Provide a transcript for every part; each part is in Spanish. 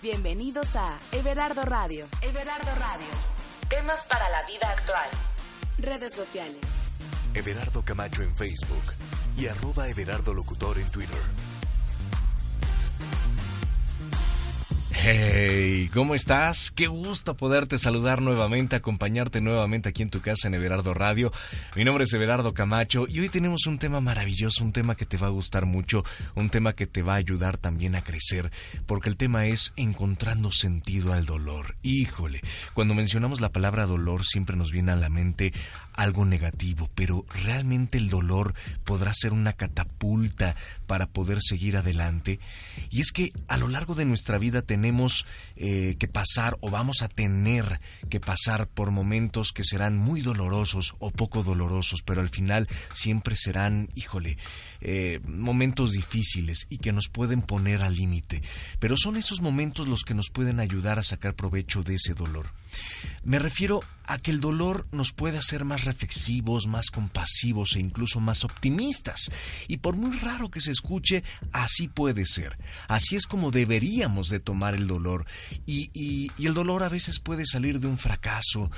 Bienvenidos a Everardo Radio. Everardo Radio. Temas para la vida actual. Redes sociales. Everardo Camacho en Facebook y @Everardo Locutor en Twitter. Hey, ¿cómo estás? Qué gusto poderte saludar nuevamente, acompañarte nuevamente aquí en tu casa en Everardo Radio. Mi nombre es Everardo Camacho y hoy tenemos un tema maravilloso, un tema que te va a gustar mucho, un tema que te va a ayudar también a crecer, porque el tema es encontrando sentido al dolor. Híjole, cuando mencionamos la palabra dolor siempre nos viene a la mente algo negativo, pero realmente el dolor podrá ser una catapulta para poder seguir adelante. Y es que a lo largo de nuestra vida tenemos que pasar o vamos a tener que pasar por momentos que serán muy dolorosos o poco dolorosos, pero al final siempre serán, momentos difíciles y que nos pueden poner al límite. Pero son esos momentos los que nos pueden ayudar a sacar provecho de ese dolor. Me refiero a que el dolor nos puede hacer más reflexivos, más compasivos e incluso más optimistas. Y por muy raro que se escuche, así puede ser. Así es como deberíamos de tomar el dolor. Y el dolor a veces puede salir de un fracaso,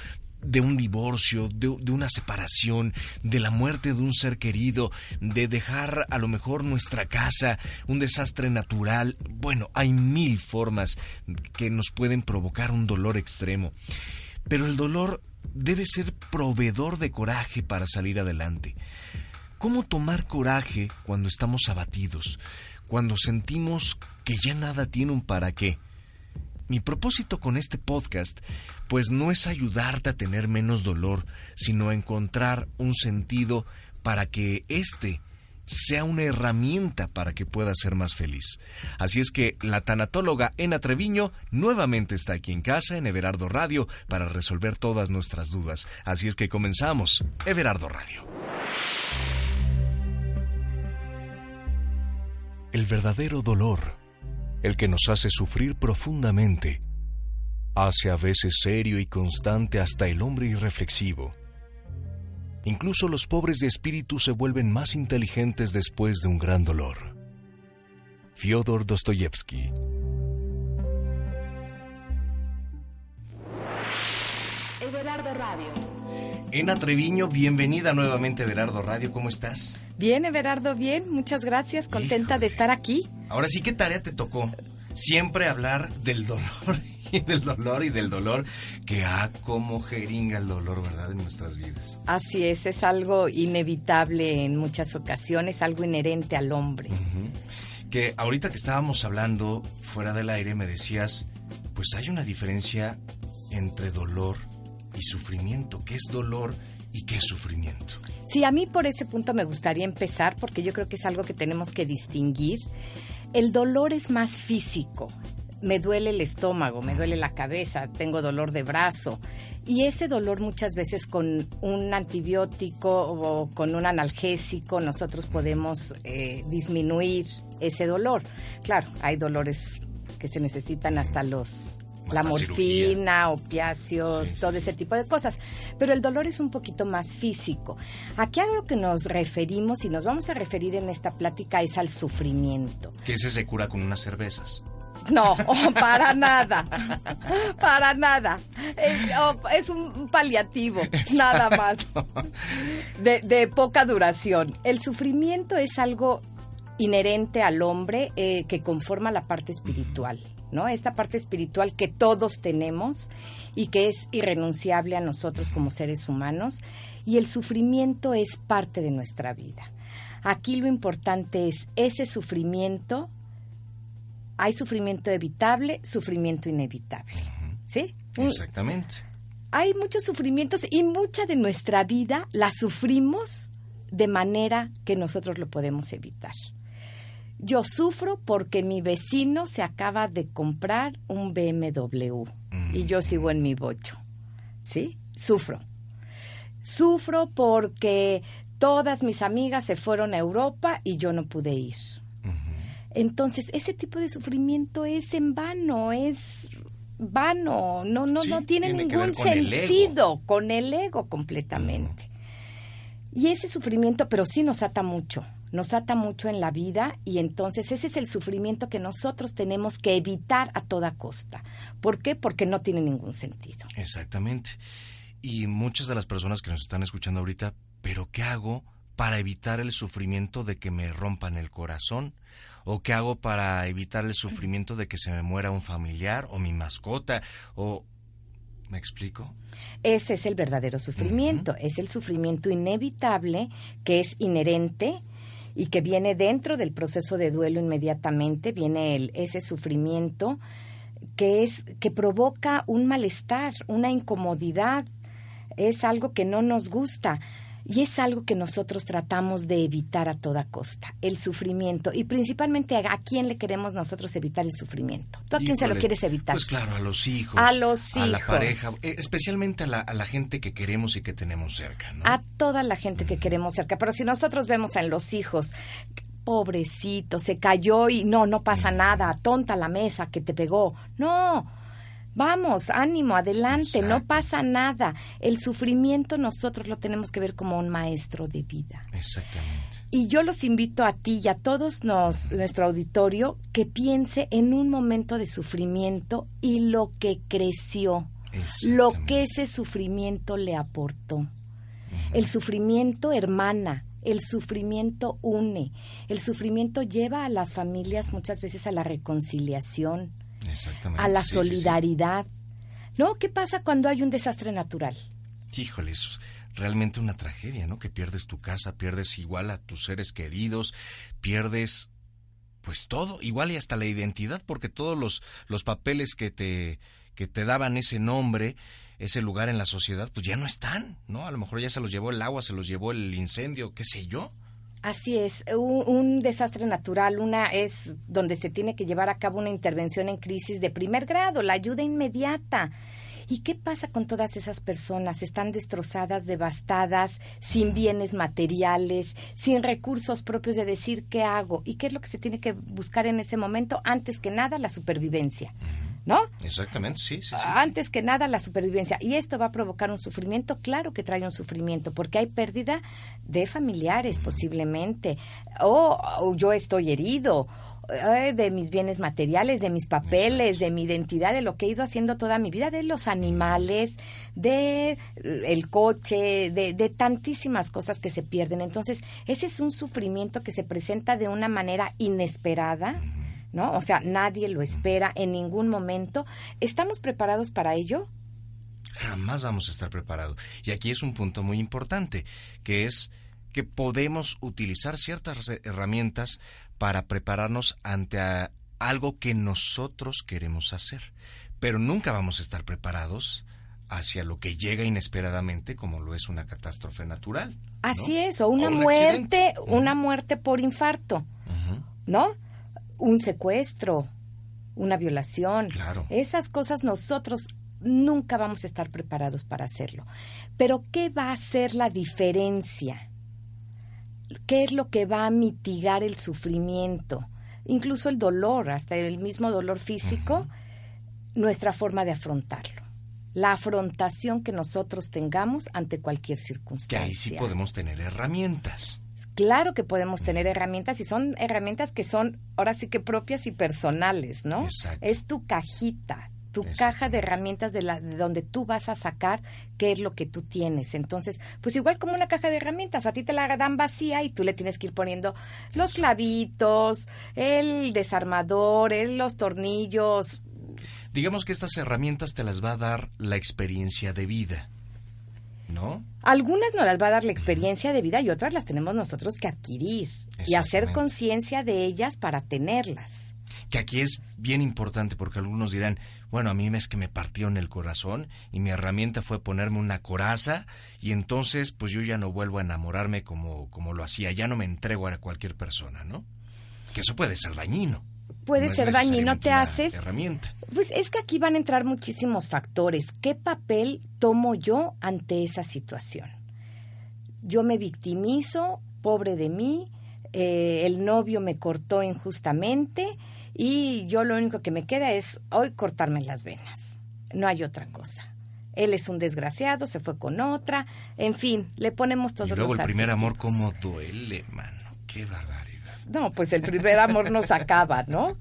de un divorcio, de una separación, de la muerte de un ser querido, de dejar a lo mejor nuestra casa, un desastre natural. Bueno, hay 1000 formas que nos pueden provocar un dolor extremo. Pero el dolor debe ser proveedor de coraje para salir adelante. ¿Cómo tomar coraje cuando estamos abatidos? Cuando sentimos que ya nada tiene un para qué. Mi propósito con este podcast, pues no es ayudarte a tener menos dolor, sino a encontrar un sentido para que sea una herramienta para que puedas ser más feliz. Así es que la tanatóloga Ena Treviño nuevamente está aquí en casa en Everardo Radio para resolver todas nuestras dudas. Así es que comenzamos Everardo Radio. El verdadero dolor, el que nos hace sufrir profundamente, hace a veces serio y constante hasta el hombre irreflexivo. Incluso los pobres de espíritu se vuelven más inteligentes después de un gran dolor. Fyodor Dostoyevsky. Everardo Radio. Ena Treviño, bienvenida nuevamente a Everardo Radio. ¿Cómo estás? Bien, Everardo, bien. Muchas gracias. Contenta de estar aquí. Ahora sí, ¿qué tarea te tocó? Siempre hablar del dolor y del dolor que como jeringa el dolor, ¿verdad?, en nuestras vidas. Así es algo inevitable en muchas ocasiones, algo inherente al hombre. Uh-huh. Que ahorita que estábamos hablando fuera del aire me decías, pues hay una diferencia entre dolor y sufrimiento. ¿Qué es dolor y qué es sufrimiento? Sí, a mí por ese punto me gustaría empezar porque yo creo que es algo que tenemos que distinguir. El dolor es más físico. Me duele el estómago, me duele la cabeza, tengo dolor de brazo. Y ese dolor muchas veces con un antibiótico o con un analgésico nosotros podemos disminuir ese dolor. Claro, hay dolores que se necesitan hasta la morfina, opiáceos, sí, todo ese tipo de cosas. Pero el dolor es un poquito más físico. Aquí a lo que nos referimos y nos vamos a referir en esta plática es al sufrimiento. Que ese se cura con unas cervezas. No, para nada, para nada. Es un paliativo, exacto, nada más, de poca duración. El sufrimiento es algo inherente al hombre que conforma la parte espiritual, ¿no? Esta parte espiritual que todos tenemos y que es irrenunciable a nosotros como seres humanos, y el sufrimiento es parte de nuestra vida. Aquí lo importante es ese sufrimiento. Hay sufrimiento evitable, sufrimiento inevitable, ¿sí? Exactamente. Hay muchos sufrimientos y mucha de nuestra vida la sufrimos de manera que nosotros lo podemos evitar. Yo sufro porque mi vecino se acaba de comprar un BMW y yo sigo en mi bocho, ¿sí? Sufro porque todas mis amigas se fueron a Europa y yo no pude ir. Entonces, ese tipo de sufrimiento es en vano, no tiene ningún sentido, con el ego completamente. Y ese sufrimiento, pero sí nos ata mucho, nos ata mucho en la vida y entonces ese es el sufrimiento que nosotros tenemos que evitar a toda costa. ¿Por qué? Porque no tiene ningún sentido. Exactamente. Y muchas de las personas que nos están escuchando ahorita, ¿pero qué hago para evitar el sufrimiento de que me rompan el corazón? ¿O qué hago para evitar el sufrimiento de que se me muera un familiar o mi mascota? ¿O me explico? Ese es el verdadero sufrimiento. Es el sufrimiento inevitable que es inherente y que viene dentro del proceso de duelo inmediatamente. Viene ese sufrimiento que provoca un malestar, una incomodidad. Es algo que no nos gusta. Y es algo que nosotros tratamos de evitar a toda costa, el sufrimiento. Y principalmente, ¿a quién le queremos nosotros evitar el sufrimiento? ¿Tú a quién se lo quieres evitar? Pues claro, a los hijos. A los hijos. A la pareja, especialmente a la gente que queremos y que tenemos cerca, ¿no? A toda la gente que queremos cerca. Pero si nosotros vemos a los hijos, pobrecito, se cayó y no pasa nada, tonta la mesa que te pegó. No. Vamos, ánimo, adelante, Exacto. No pasa nada. El sufrimiento nosotros lo tenemos que ver como un maestro de vida. Exactamente. Y yo los invito a ti y a todos nuestro auditorio que piense en un momento de sufrimiento y lo que creció, lo que ese sufrimiento le aportó. El sufrimiento hermana, el sufrimiento une, el sufrimiento lleva a las familias muchas veces a la reconciliación, a la solidaridad. Sí. ¿No? ¿Qué pasa cuando hay un desastre natural? Híjole, es realmente una tragedia, ¿no? Que pierdes tu casa, pierdes igual a tus seres queridos, pierdes pues todo, igual y hasta la identidad, porque todos los papeles que te daban ese nombre, ese lugar en la sociedad, pues ya no están, ¿no? A lo mejor ya se los llevó el agua, se los llevó el incendio, qué sé yo. Así es, un desastre natural, es donde se tiene que llevar a cabo una intervención en crisis de primer grado, la ayuda inmediata. ¿Y qué pasa con todas esas personas? Están destrozadas, devastadas, sin bienes materiales, sin recursos propios de decir qué hago. ¿Y qué es lo que se tiene que buscar en ese momento? Antes que nada, la supervivencia, ¿no? Exactamente, sí. Antes que nada, la supervivencia. ¿Y esto va a provocar un sufrimiento? Claro que trae un sufrimiento, porque hay pérdida de familiares, posiblemente. O yo estoy herido, de mis bienes materiales, de mis papeles, de mi identidad, de lo que he ido haciendo toda mi vida, de los animales, de el coche, de tantísimas cosas que se pierden. Entonces, ese es un sufrimiento que se presenta de una manera inesperada, ¿no? O sea, nadie lo espera en ningún momento. ¿Estamos preparados para ello? Jamás vamos a estar preparados. Y aquí es un punto muy importante, que es que podemos utilizar ciertas herramientas para prepararnos ante algo que nosotros queremos hacer. Pero nunca vamos a estar preparados hacia lo que llega inesperadamente, como lo es una catástrofe natural, ¿no? Así es, o una muerte, una muerte por infarto, ¿no? Un secuestro, una violación. Claro. Esas cosas nosotros nunca vamos a estar preparados para hacerlo. Pero ¿qué va a hacer la diferencia? ¿Qué es lo que va a mitigar el sufrimiento? Incluso el dolor, hasta el mismo dolor físico, nuestra forma de afrontarlo. La afrontación que nosotros tengamos ante cualquier circunstancia. Que ahí sí podemos tener herramientas. Claro que podemos tener herramientas y son herramientas que son ahora sí que propias y personales, ¿no? Exacto. Es tu cajita, tu caja de herramientas de donde tú vas a sacar qué es lo que tú tienes. Entonces, pues igual como una caja de herramientas, a ti te la dan vacía y tú le tienes que ir poniendo los clavitos, el desarmador, los tornillos. Digamos que estas herramientas te las va a dar la experiencia de vida, ¿no? Algunas nos las va a dar la experiencia de vida y otras las tenemos nosotros que adquirir y hacer conciencia de ellas para tenerlas. Que aquí es bien importante porque algunos dirán, bueno, a mí es que me partieron el corazón y mi herramienta fue ponerme una coraza y entonces pues yo ya no vuelvo a enamorarme como lo hacía, ya no me entrego a cualquier persona, ¿no? Que eso puede ser dañino. Puede ser dañino, te haces. Herramienta. Pues es que aquí van a entrar muchísimos factores. ¿Qué papel tomo yo ante esa situación? Yo me victimizo, pobre de mí, el novio me cortó injustamente y yo lo único que me queda es hoy cortarme las venas. No hay otra cosa. Él es un desgraciado, se fue con otra, en fin, le ponemos todos los adjetivos. Y luego el primer amor, adjetivos. cómo duele, mano. ¡Qué barbaridad! No, pues el primer amor nos acaba, ¿no?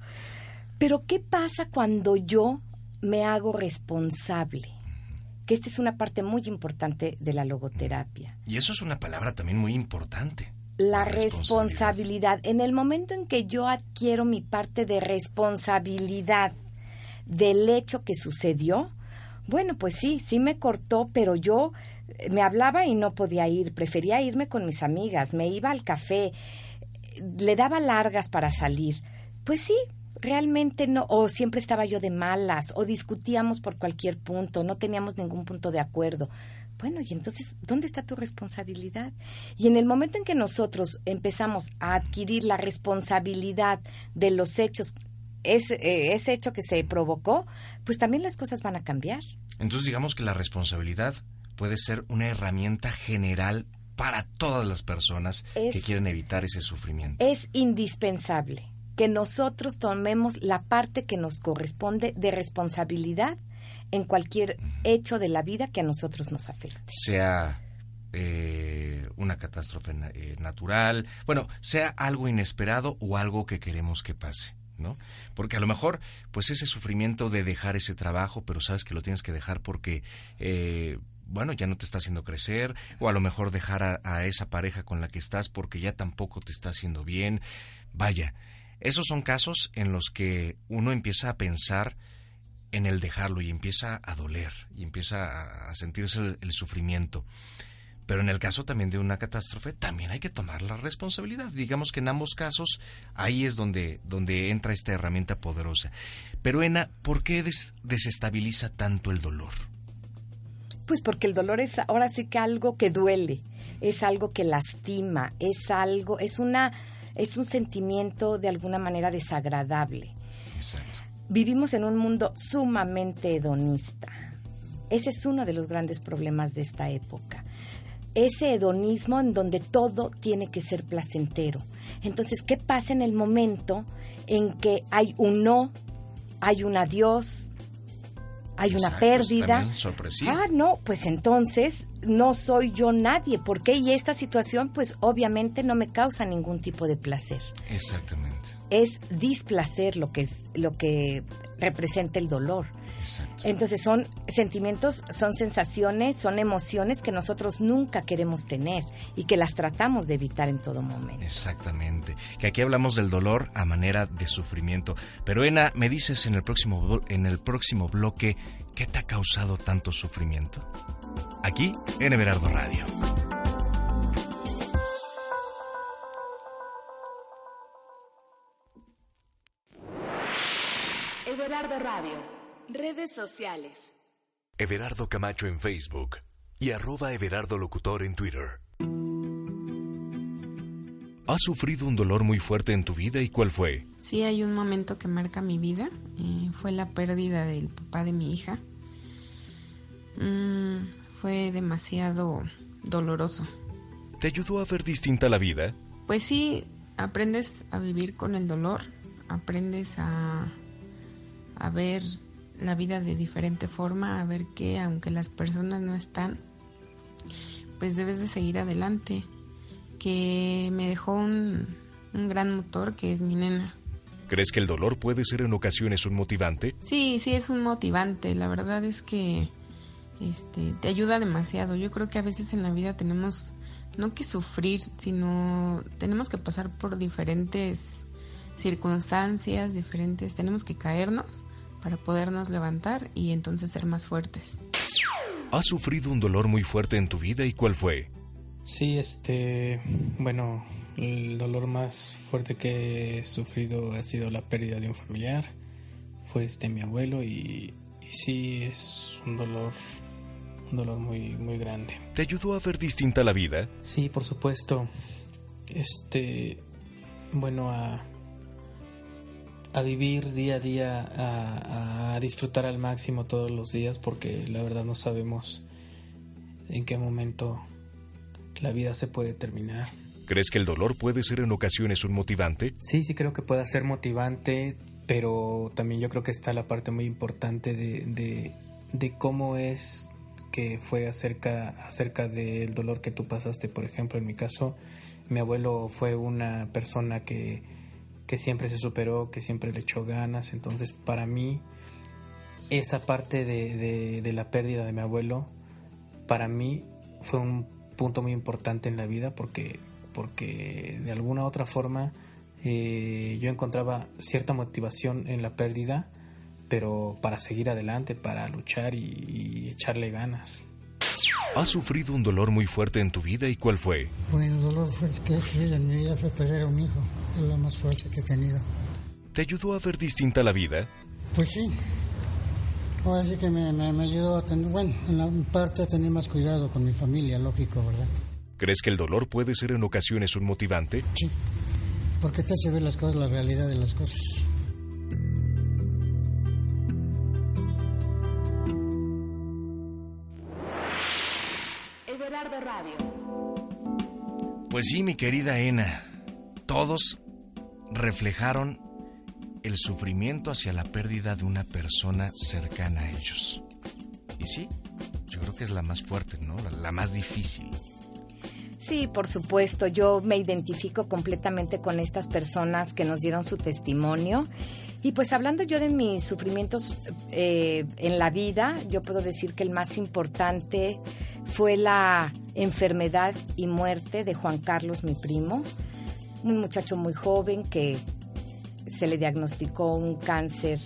Pero ¿qué pasa cuando yo me hago responsable? Que esta es una parte muy importante de la logoterapia. Y eso es una palabra también muy importante. La responsabilidad. En el momento en que yo adquiero mi parte de responsabilidad del hecho que sucedió, bueno, pues sí me cortó, pero yo me hablaba y no podía ir, prefería irme con mis amigas, me iba al café, le daba largas para salir. Pues sí, realmente no, o siempre estaba yo de malas, o discutíamos por cualquier punto, no teníamos ningún punto de acuerdo. Bueno, y entonces, ¿dónde está tu responsabilidad? Y en el momento en que nosotros empezamos a adquirir la responsabilidad de los hechos, ese hecho que se provocó, pues también las cosas van a cambiar. Entonces digamos que la responsabilidad puede ser una herramienta general para todas las personas que quieren evitar ese sufrimiento. Es indispensable que nosotros tomemos la parte que nos corresponde de responsabilidad en cualquier hecho de la vida que a nosotros nos afecte. Sea una catástrofe natural, bueno, sea algo inesperado o algo que queremos que pase, ¿no? Porque a lo mejor, pues ese sufrimiento de dejar ese trabajo, pero sabes que lo tienes que dejar porque, bueno, ya no te está haciendo crecer, o a lo mejor dejar a esa pareja con la que estás porque ya tampoco te está haciendo bien. Vaya, esos son casos en los que uno empieza a pensar en el dejarlo y empieza a doler y empieza a sentirse el sufrimiento. Pero en el caso también de una catástrofe, también hay que tomar la responsabilidad. Digamos que en ambos casos, ahí es donde entra esta herramienta poderosa. Pero, Ena, ¿por qué desestabiliza tanto el dolor? Pues porque el dolor es ahora sí que algo que duele, es algo que lastima, es un sentimiento de alguna manera desagradable. Exacto. Vivimos en un mundo sumamente hedonista. Ese es uno de los grandes problemas de esta época. Ese hedonismo en donde todo tiene que ser placentero. Entonces, ¿qué pasa en el momento en que hay un no, hay un adiós, hay una pérdida? Sorpresivo. No, pues entonces no soy yo nadie. ¿Por qué? Y esta situación, pues obviamente no me causa ningún tipo de placer. Exactamente. Es displacer lo que representa el dolor. Exacto. Entonces son sentimientos, son sensaciones, son emociones que nosotros nunca queremos tener y que las tratamos de evitar en todo momento. Exactamente. Que aquí hablamos del dolor a manera de sufrimiento. Pero, Ena, me dices en el próximo bloque, ¿qué te ha causado tanto sufrimiento? Aquí en Everardo Radio. Everardo Radio. Redes sociales. Everardo Camacho en Facebook y @Everardo Locutor en Twitter. ¿Has sufrido un dolor muy fuerte en tu vida y cuál fue? Sí, hay un momento que marca mi vida. Fue la pérdida del papá de mi hija. Fue demasiado doloroso. ¿Te ayudó a ver distinta la vida? Pues sí, aprendes a vivir con el dolor, aprendes a ver la vida de diferente forma, a ver que aunque las personas no están, pues debes de seguir adelante. Que me dejó un gran motor que es mi nena. ¿Crees que el dolor puede ser en ocasiones un motivante? Sí, es un motivante. La verdad es que te ayuda demasiado. Yo creo que a veces en la vida tenemos no que sufrir, sino tenemos que pasar por diferentes circunstancias, tenemos que caernos para podernos levantar y entonces ser más fuertes. ¿Has sufrido un dolor muy fuerte en tu vida y cuál fue? Sí, bueno, el dolor más fuerte que he sufrido ha sido la pérdida de un familiar. Fue mi abuelo y sí es un dolor muy, muy grande. ¿Te ayudó a ver distinta la vida? Sí, por supuesto. Bueno, a vivir día a día, a disfrutar al máximo todos los días, porque la verdad no sabemos en qué momento la vida se puede terminar. ¿Crees que el dolor puede ser en ocasiones un motivante? Sí creo que puede ser motivante, pero también yo creo que está la parte muy importante de cómo es que fue acerca del dolor que tú pasaste. Por ejemplo, en mi caso, Mi abuelo fue una persona que siempre se superó, que siempre le echó ganas. Entonces, para mí, esa parte de la pérdida de mi abuelo, para mí fue un punto muy importante en la vida, porque de alguna otra forma yo encontraba cierta motivación en la pérdida, pero para seguir adelante, para luchar y echarle ganas. ¿Has sufrido un dolor muy fuerte en tu vida y cuál fue? Bueno, el dolor fuerte que he sufrido en mi vida fue perder a un hijo. Es lo más fuerte que he tenido. ¿Te ayudó a ver distinta la vida? Pues sí. Ahora sí que me ayudó a tener, bueno, en la parte a tener más cuidado con mi familia, lógico, ¿verdad? ¿Crees que el dolor puede ser en ocasiones un motivante? Sí. Porque te hace ver las cosas, la realidad de las cosas. Everardo Radio. Pues sí, mi querida Ena, todos reflejaron el sufrimiento hacia la pérdida de una persona cercana a ellos. Y sí, yo creo que es la más fuerte, ¿no? La más difícil. Sí, por supuesto, yo me identifico completamente con estas personas que nos dieron su testimonio. Y pues hablando yo de mis sufrimientos en la vida, yo puedo decir que el más importante fue la enfermedad y muerte de Juan Carlos, mi primo, un muchacho muy joven que se le diagnosticó un cáncer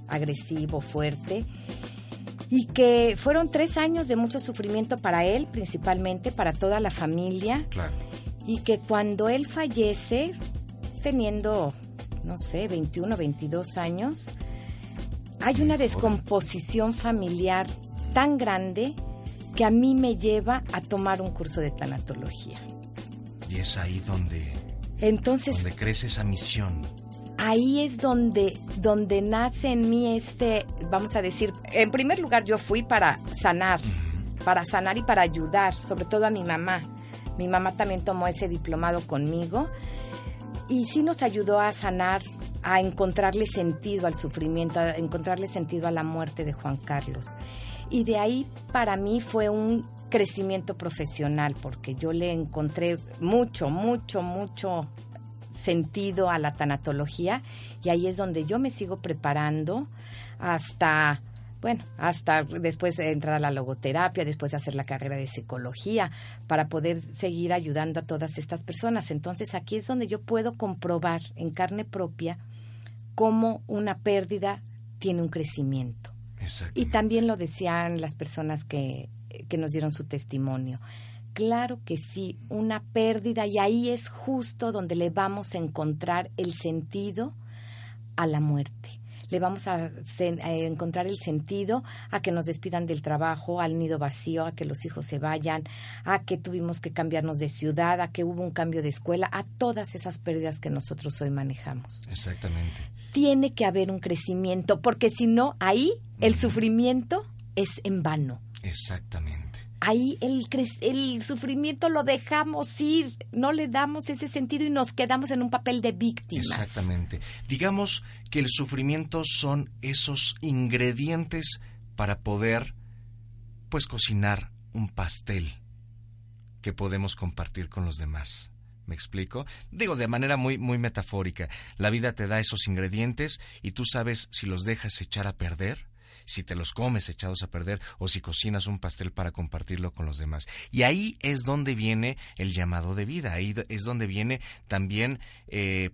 agresivo fuerte y que fueron 3 años de mucho sufrimiento para él, principalmente para toda la familia. Claro. Y que cuando él fallece, teniendo, no sé, 21, 22 años, hay una descomposición familiar tan grande que a mí me lleva a tomar un curso de tanatología. Y es ahí donde crece esa misión. Ahí es donde nace en mí vamos a decir, en primer lugar yo fui para sanar y para ayudar, sobre todo a mi mamá. Mi mamá también tomó ese diplomado conmigo y sí nos ayudó a sanar, a encontrarle sentido al sufrimiento, a encontrarle sentido a la muerte de Juan Carlos. Y de ahí para mí fue un crecimiento profesional, porque yo le encontré mucho sentido a la tanatología, y ahí es donde yo me sigo preparando hasta después de entrar a la logoterapia, después de hacer la carrera de psicología, para poder seguir ayudando a todas estas personas. Entonces aquí es donde yo puedo comprobar en carne propia cómo una pérdida tiene un crecimiento. Y también lo decían las personas que nos dieron su testimonio. Claro que sí, una pérdida, y ahí es justo donde le vamos a encontrar el sentido a la muerte. Le vamos a encontrar el sentido a que nos despidan del trabajo, al nido vacío, a que los hijos se vayan, a que tuvimos que cambiarnos de ciudad, a que hubo un cambio de escuela, a todas esas pérdidas que nosotros hoy manejamos. Exactamente. Tiene que haber un crecimiento, porque si no, ahí el sufrimiento es en vano. Exactamente. Ahí el sufrimiento lo dejamos ir, no le damos ese sentido y nos quedamos en un papel de víctimas. Exactamente. Digamos que el sufrimiento son esos ingredientes para poder, pues, cocinar un pastel que podemos compartir con los demás. ¿Me explico? Digo, de manera muy, muy metafórica. La vida te da esos ingredientes y tú sabes si los dejas echar a perder, si te los comes echados a perder, o si cocinas un pastel para compartirlo con los demás. Y ahí es donde viene el llamado de vida, ahí es donde viene también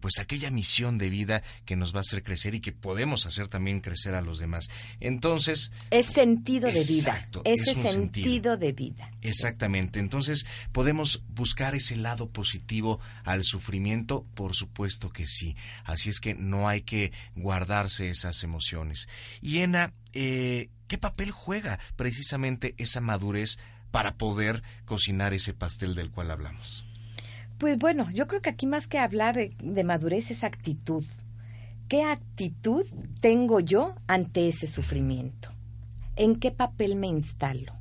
pues aquella misión de vida que nos va a hacer crecer y que podemos hacer también crecer a los demás. Entonces... es sentido de exacto, vida, ese es sentido de vida. Exactamente, entonces podemos buscar ese lado positivo al sufrimiento, por supuesto que sí. Así es que no hay que guardarse esas emociones. Y Ena, ¿qué papel juega precisamente esa madurez para poder cocinar ese pastel del cual hablamos? Pues bueno, yo creo que aquí más que hablar de madurez es actitud. ¿Qué actitud tengo yo ante ese sufrimiento? ¿En qué papel me instalo?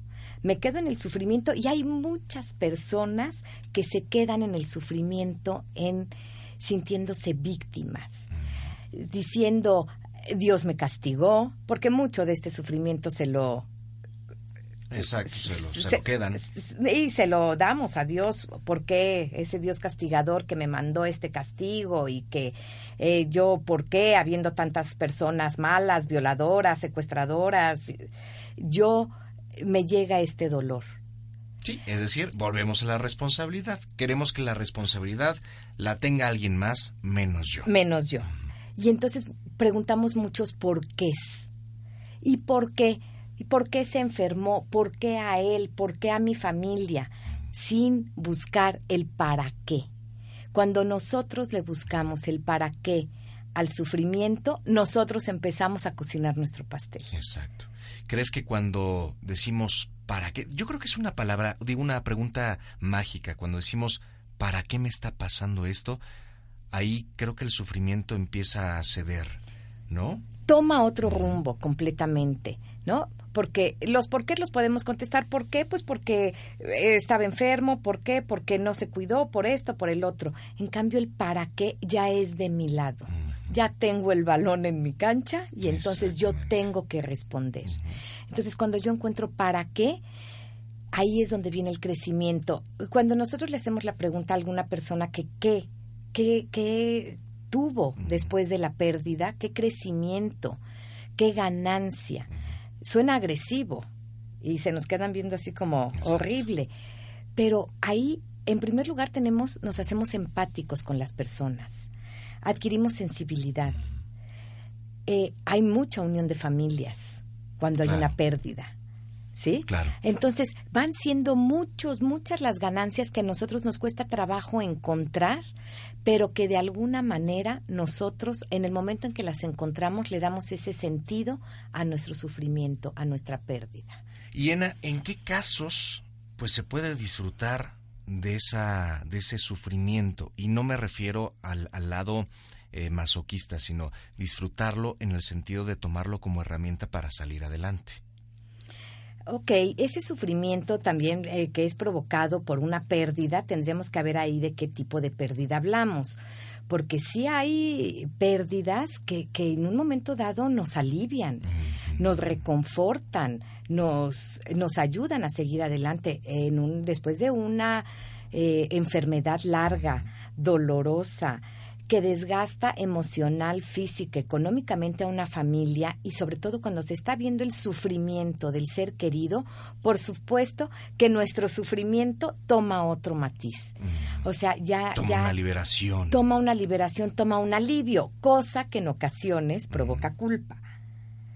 Me quedo en el sufrimiento, y hay muchas personas que se quedan en el sufrimiento sintiéndose víctimas, diciendo... Dios me castigó, porque mucho de este sufrimiento se lo Exacto, se lo quedan. Y se lo damos a Dios, porque ese Dios castigador que me mandó este castigo y que yo, ¿por qué? Habiendo tantas personas malas, violadoras, secuestradoras, yo me llega este dolor. Sí, es decir, volvemos a la responsabilidad. Queremos que la responsabilidad la tenga alguien más, menos yo. Menos yo. Y entonces preguntamos muchos por qué es. ¿Y por qué? ¿Y por qué se enfermó? ¿Por qué a él? ¿Por qué a mi familia? Sin buscar el para qué. Cuando nosotros le buscamos el para qué al sufrimiento, nosotros empezamos a cocinar nuestro pastel. Exacto. ¿Crees que cuando decimos para qué? Yo creo que es una palabra, digo, una pregunta mágica. Cuando decimos ¿para qué me está pasando esto? Ahí creo que el sufrimiento empieza a ceder, ¿no? Toma otro rumbo completamente, ¿no? Porque los por qué los podemos contestar. ¿Por qué? Pues porque estaba enfermo. ¿Por qué? Porque no se cuidó, por esto, por el otro. En cambio, el para qué ya es de mi lado. Ya tengo el balón en mi cancha y entonces yo tengo que responder. Entonces, cuando yo encuentro para qué, ahí es donde viene el crecimiento. Cuando nosotros le hacemos la pregunta a alguna persona que qué tuvo después de la pérdida, qué crecimiento, qué ganancia, suena agresivo y se nos quedan viendo así como horrible, pero ahí en primer lugar nos hacemos empáticos con las personas, adquirimos sensibilidad, hay mucha unión de familias cuando hay una pérdida, ¿sí? Claro. Entonces van siendo muchas las ganancias que a nosotros nos cuesta trabajo encontrar, pero que de alguna manera nosotros, en el momento en que las encontramos, le damos ese sentido a nuestro sufrimiento, a nuestra pérdida. Y ¿en qué casos pues se puede disfrutar de ese sufrimiento? Y no me refiero al lado masoquista, sino disfrutarlo en el sentido de tomarlo como herramienta para salir adelante. Ok, ese sufrimiento también que es provocado por una pérdida, tendríamos que ver ahí de qué tipo de pérdida hablamos, porque sí hay pérdidas que en un momento dado nos alivian, nos reconfortan, nos ayudan a seguir adelante después de una enfermedad larga, dolorosa, que desgasta emocional, física, económicamente a una familia y sobre todo cuando se está viendo el sufrimiento del ser querido, por supuesto que nuestro sufrimiento toma otro matiz. O sea, toma una liberación, toma un alivio, cosa que en ocasiones provoca culpa.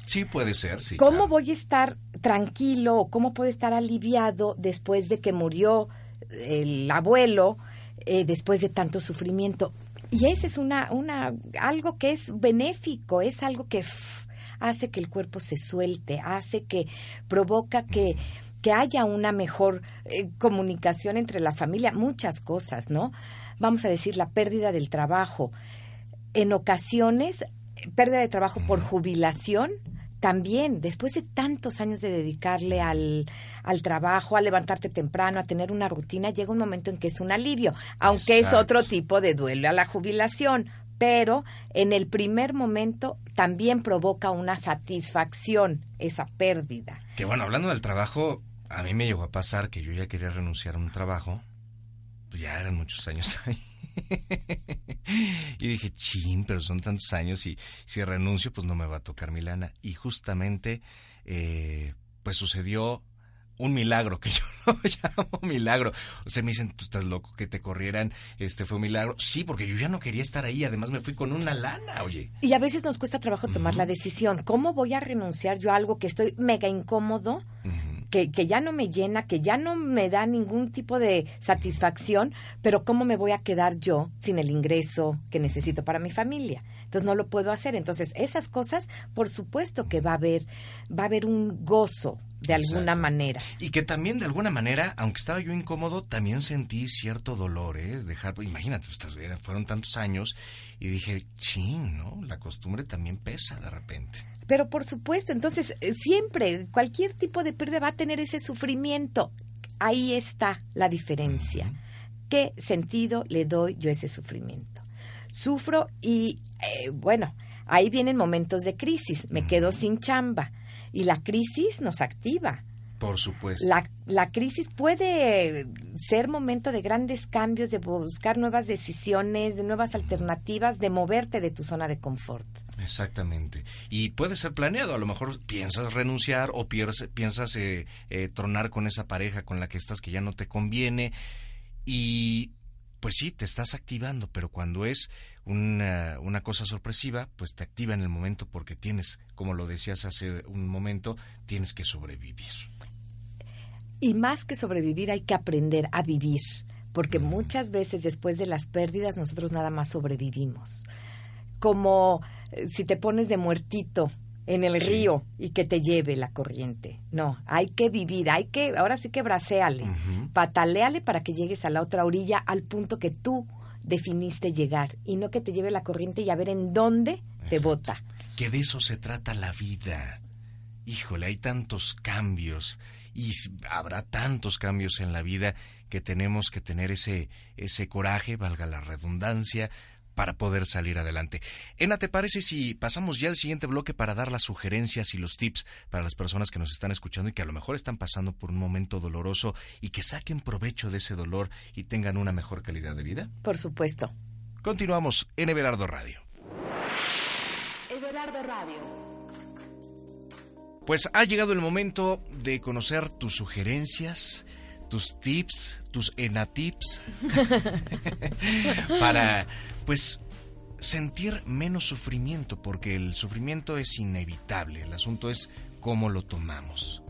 Sí, puede ser, sí. ¿Cómo voy a estar tranquilo o cómo puedo estar aliviado después de que murió el abuelo, después de tanto sufrimiento? Y ese es algo que es benéfico, es algo que hace que el cuerpo se suelte, hace que provoca que haya una mejor comunicación entre la familia, muchas cosas, ¿no? Vamos a decir, la pérdida del trabajo. En ocasiones, pérdida de trabajo por jubilación, también, después de tantos años de dedicarle al trabajo, a levantarte temprano, a tener una rutina, llega un momento en que es un alivio, aunque es otro tipo de duelo a la jubilación, pero en el primer momento también provoca una satisfacción esa pérdida. Que bueno, hablando del trabajo, a mí me llegó a pasar que yo ya quería renunciar a un trabajo, pues ya eran muchos años ahí. Y dije, pero son tantos años y si renuncio pues no me va a tocar mi lana. Y justamente pues sucedió un milagro, que yo lo llamo milagro. O sea, me dicen, tú estás loco que te corrieran, fue un milagro. Sí, porque yo ya no quería estar ahí, además me fui con una lana, oye. Y a veces nos cuesta trabajo tomar la decisión. ¿Cómo voy a renunciar yo a algo que estoy mega incómodo? Que ya no me llena, que ya no me da ningún tipo de satisfacción, pero ¿cómo me voy a quedar yo sin el ingreso que necesito para mi familia? Entonces no lo puedo hacer. Entonces esas cosas, por supuesto que va a haber un gozo de alguna manera. Y que también de alguna manera, aunque estaba yo incómodo, también sentí cierto dolor, imagínate, fueron tantos años y dije, ¿no? La costumbre también pesa de repente. Pero por supuesto, entonces siempre, cualquier tipo de pérdida va a tener ese sufrimiento. Ahí está la diferencia. ¿Qué sentido le doy yo a ese sufrimiento? Sufro y, ahí vienen momentos de crisis. Me quedo sin chamba y la crisis nos activa. Por supuesto. La crisis puede ser momento de grandes cambios, de buscar nuevas decisiones, de nuevas alternativas, de moverte de tu zona de confort. Exactamente. Y puede ser planeado. A lo mejor piensas renunciar o piensas tronar con esa pareja con la que estás que ya no te conviene. Y pues sí, te estás activando, pero cuando es una cosa sorpresiva, pues te activa en el momento porque tienes, como lo decías hace un momento, tienes que sobrevivir. Y más que sobrevivir, hay que aprender a vivir, porque muchas veces después de las pérdidas nosotros nada más sobrevivimos. Como si te pones de muertito en el río y que te lleve la corriente. No, hay que vivir, ahora sí que bracéale, pataléale para que llegues a la otra orilla, al punto que tú definiste llegar, y no que te lleve la corriente y a ver en dónde te bota. Que de eso se trata la vida. Híjole, hay tantos cambios y habrá tantos cambios en la vida que tenemos que tener ese coraje, valga la redundancia, para poder salir adelante. Ena, ¿te parece si pasamos ya al siguiente bloque para dar las sugerencias y los tips para las personas que nos están escuchando y que a lo mejor están pasando por un momento doloroso y que saquen provecho de ese dolor y tengan una mejor calidad de vida? Por supuesto. Continuamos en Everardo Radio. Everardo Radio. Pues ha llegado el momento de conocer tus sugerencias, tus tips, tus enatips para, pues, sentir menos sufrimiento, porque el sufrimiento es inevitable, el asunto es cómo lo tomamos.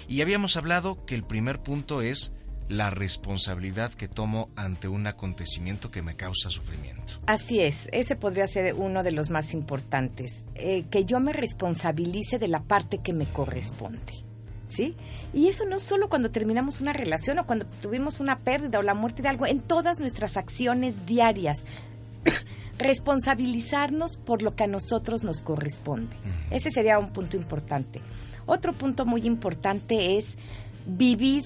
Y habíamos hablado que el primer punto es la responsabilidad que tomo ante un acontecimiento que me causa sufrimiento. Así es, ese podría ser uno de los más importantes, que yo me responsabilice de la parte que me corresponde, ¿sí? Y eso no solo cuando terminamos una relación o cuando tuvimos una pérdida o la muerte de algo, en todas nuestras acciones diarias, responsabilizarnos por lo que a nosotros nos corresponde. Ese sería un punto importante. Otro punto muy importante es vivir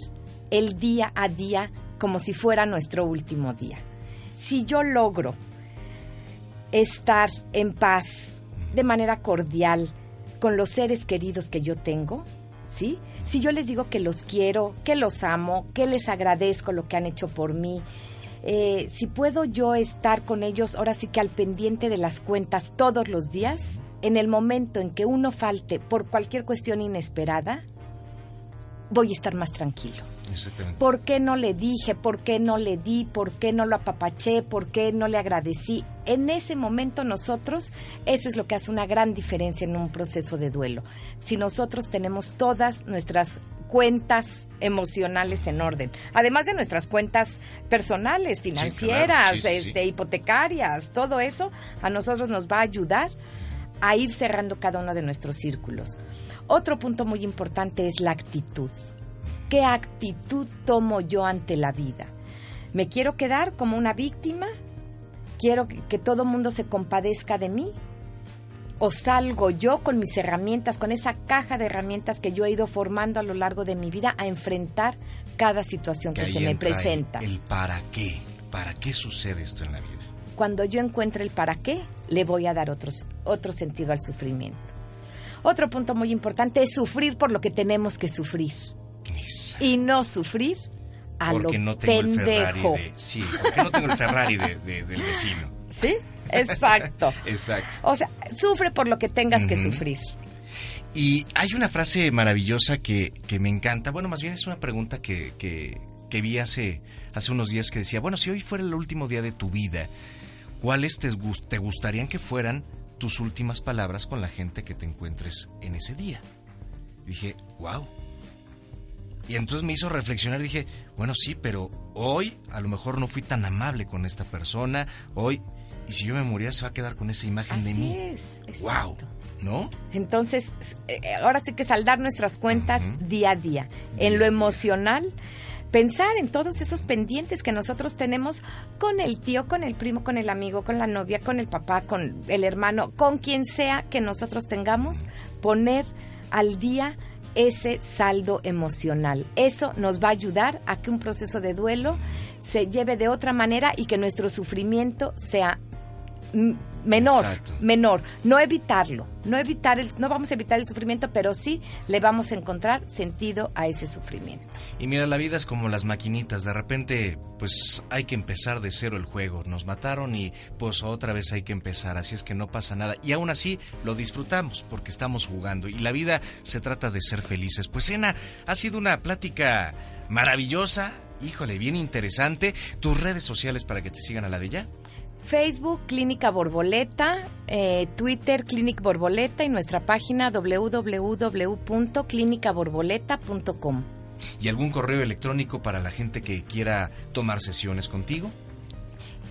el día a día como si fuera nuestro último día. Si yo logro estar en paz, de manera cordial, con los seres queridos que yo tengo, ¿sí? Si yo les digo que los quiero, que los amo, que les agradezco lo que han hecho por mí, si puedo yo estar con ellos ahora sí que al pendiente de las cuentas todos los días, en el momento en que uno falte por cualquier cuestión inesperada, voy a estar más tranquilo. ¿Por qué no le dije? ¿Por qué no le di? ¿Por qué no lo apapaché? ¿Por qué no le agradecí? En ese momento nosotros, eso es lo que hace una gran diferencia en un proceso de duelo. Si nosotros tenemos todas nuestras cuentas emocionales en orden, además de nuestras cuentas personales, financieras, sí, claro. Sí. Hipotecarias, todo eso a nosotros nos va a ayudar a ir cerrando cada uno de nuestros círculos. Otro punto muy importante es la actitud. ¿Qué actitud tomo yo ante la vida? ¿Me quiero quedar como una víctima? ¿Quiero que todo mundo se compadezca de mí? ¿O salgo yo con mis herramientas, con esa caja de herramientas que yo he ido formando a lo largo de mi vida a enfrentar cada situación que se me presenta? El para qué. ¿Para qué sucede esto en la vida? Cuando yo encuentre el para qué, le voy a dar otro sentido al sufrimiento. Otro punto muy importante es sufrir por lo que tenemos que sufrir. Exacto. Y no sufrir a porque lo no tengo pendejo. Porque no tengo el Ferrari del vecino. ¿Sí? Exacto. Exacto. O sea, sufre por lo que tengas que sufrir. Y hay una frase maravillosa que me encanta. Bueno, más bien es una pregunta que vi hace unos días que decía, bueno, si hoy fuera el último día de tu vida, ¿cuáles te gustarían que fueran tus últimas palabras con la gente que te encuentres en ese día? Y dije, wow. Y entonces me hizo reflexionar, dije, bueno, sí, pero hoy a lo mejor no fui tan amable con esta persona, hoy, y si yo me muriera se va a quedar con esa imagen así de mí. Es, wow, ¿no? Entonces, ahora sí que saldar nuestras cuentas día a día. En lo emocional, pensar en todos esos pendientes que nosotros tenemos con el tío, con el primo, con el amigo, con la novia, con el papá, con el hermano, con quien sea que nosotros tengamos, poner al día ese saldo emocional. Eso nos va a ayudar a que un proceso de duelo se lleve de otra manera y que nuestro sufrimiento sea menor, Exacto. menor. No evitarlo, no vamos a evitar el sufrimiento, pero sí le vamos a encontrar sentido a ese sufrimiento. Y mira, la vida es como las maquinitas, de repente pues hay que empezar de cero el juego, nos mataron y pues otra vez hay que empezar, así es que no pasa nada y aún así lo disfrutamos porque estamos jugando y la vida se trata de ser felices. Pues Ena, ha sido una plática maravillosa, híjole, bien interesante. Tus redes sociales para que te sigan a la de ella. Facebook, Clínica Borboleta, Twitter, Clinic Borboleta y nuestra página www.clinicaborboleta.com. ¿Y algún correo electrónico para la gente que quiera tomar sesiones contigo?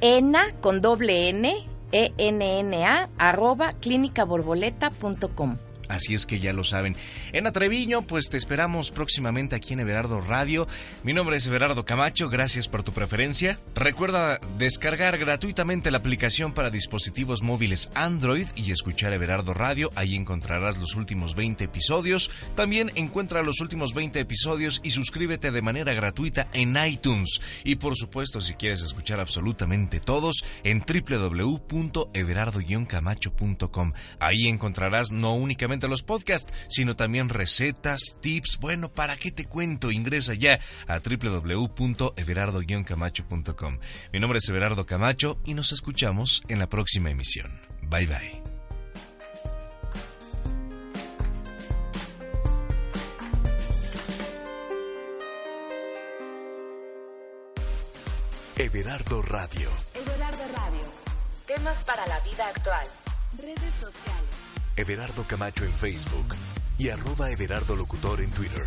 ENA con doble N, ENNA, @clinicaborboleta.com. Así es que ya lo saben. Ena Treviño, pues te esperamos próximamente aquí en Everardo Radio. Mi nombre es Everardo Camacho, gracias por tu preferencia. Recuerda descargar gratuitamente la aplicación para dispositivos móviles Android y escuchar Everardo Radio. Ahí encontrarás los últimos 20 episodios. También encuentra los últimos 20 episodios y suscríbete de manera gratuita en iTunes. Y por supuesto, si quieres escuchar absolutamente todos, en www.everardo-camacho.com. Ahí encontrarás no únicamente los podcasts, sino también recetas, tips. Bueno, ¿para qué te cuento? Ingresa ya a www.everardo-camacho.com. Mi nombre es Everardo Camacho y nos escuchamos en la próxima emisión. Bye bye. Everardo Radio. Everardo Radio. Temas para la vida actual. Redes sociales. Everardo Camacho en Facebook y @Everardo Locutor en Twitter.